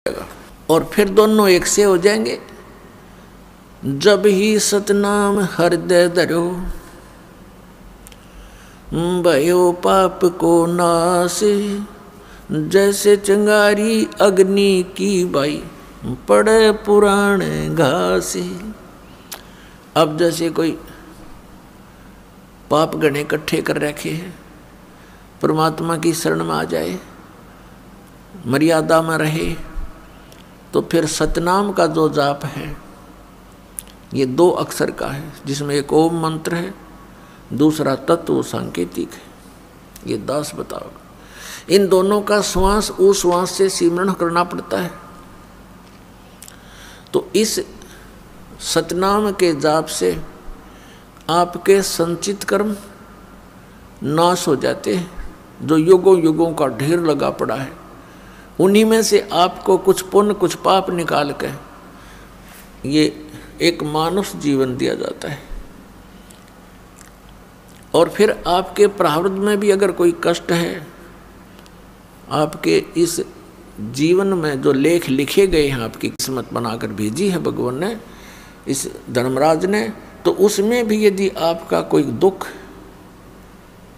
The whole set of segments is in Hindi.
और फिर दोनों एक से हो जाएंगे। जब ही सतनाम हृदय धरो, भयो पाप को नाश। जैसे चिंगारी अग्नि की बाई, पड़े पुराने घास। अब जैसे कोई पाप गणे इकट्ठे कर रखे हैं, परमात्मा की शरण में आ जाए, मर्यादा में रहे, तो फिर सतनाम का जो जाप है ये 2 अक्षर का है, जिसमें एक ओम मंत्र है, दूसरा तत्व सांकेतिक है। ये दास बताओगे। इन दोनों का श्वास उस श्वास से सिमरण करना पड़ता है। तो इस सतनाम के जाप से आपके संचित कर्म नाश हो जाते हैं, जो युगों युगों का ढेर लगा पड़ा है। उन्हीं में से आपको कुछ पुण्य कुछ पाप निकाल के ये एक मानुष जीवन दिया जाता है। और फिर आपके प्रारब्ध में भी अगर कोई कष्ट है, आपके इस जीवन में जो लेख लिखे गए हैं, आपकी किस्मत बनाकर भेजी है भगवान ने, इस धर्मराज ने, तो उसमें भी यदि आपका कोई दुख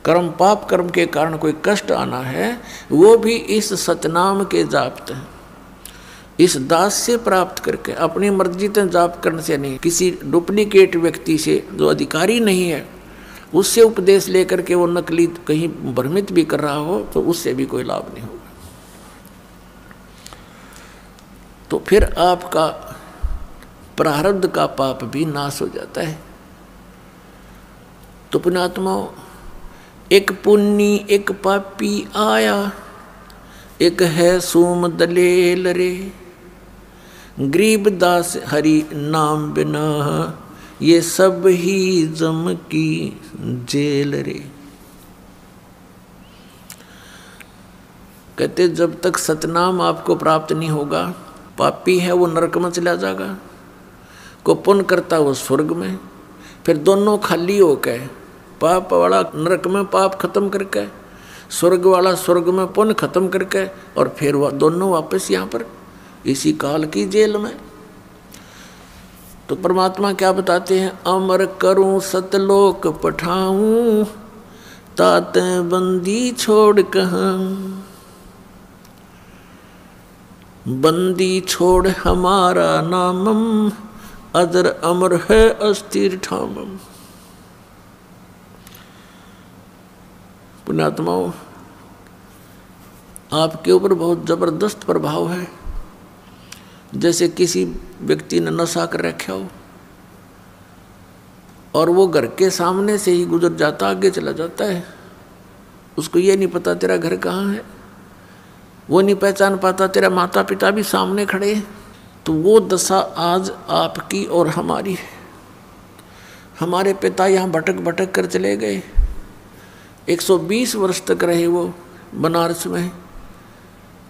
कर्म पाप कर्म के कारण कोई कष्ट आना है, वो भी इस सतनाम के जाप इस दास से प्राप्त करके, अपनी मर्जी से जाप करने से नहीं, किसी डुप्लीकेट व्यक्ति से जो अधिकारी नहीं है उससे उपदेश लेकर के वो नकली कहीं भ्रमित भी कर रहा हो, तो उससे भी कोई लाभ नहीं होगा। तो फिर आपका प्रारब्ध का पाप भी नाश हो जाता है। तो पुण्यात्माओं, एक पुण्य एक पापी आया, एक है सोम दलेल रे। गरीब दास हरि नाम बिना, ये सब ही जम की जेल रे। कहते जब तक सतनाम आपको प्राप्त नहीं होगा, पापी है वो नरक में चला जाएगा, को पुण्य करता वो स्वर्ग में। फिर दोनों खाली हो गए, पाप वाला नरक में पाप खत्म करके, स्वर्ग वाला स्वर्ग में पुण्य खत्म करके, और फिर वह दोनों वापस यहाँ पर इसी काल की जेल में। तो परमात्मा क्या बताते हैं? अमर करूं सतलोक पठाऊं, तात बंदी छोड़ कहाँ। बंदी छोड़ हमारा नामम, अजर अमर है अस्थिर ठामम। पुण्यात्माओं, आपके ऊपर बहुत जबरदस्त प्रभाव है। जैसे किसी व्यक्ति ने नशा कर रखा हो और वो घर के सामने से ही गुजर जाता, आगे चला जाता है, उसको ये नहीं पता तेरा घर कहाँ है, वो नहीं पहचान पाता तेरा माता पिता भी सामने खड़े हैं। तो वो दशा आज आपकी और हमारी है। हमारे पिता यहाँ भटक भटक कर चले गए, 120 वर्ष तक रहे वो बनारस में,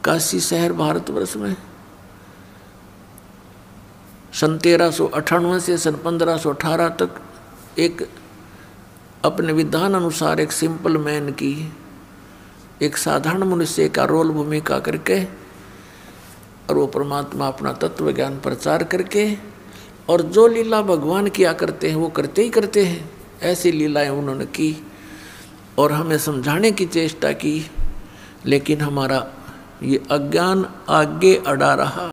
काशी शहर भारतवर्ष में। सन 1398 से सन 1518 तक एक अपने विधान अनुसार एक सिंपल मैन की, एक साधारण मनुष्य का रोल भूमिका करके, और वो परमात्मा अपना तत्व ज्ञान प्रचार करके, और जो लीला भगवान किया करते हैं वो करते ही करते हैं। ऐसी लीलाएं उन्होंने की और हमें समझाने की चेष्टा की, लेकिन हमारा ये अज्ञान आगे अड़ा रहा।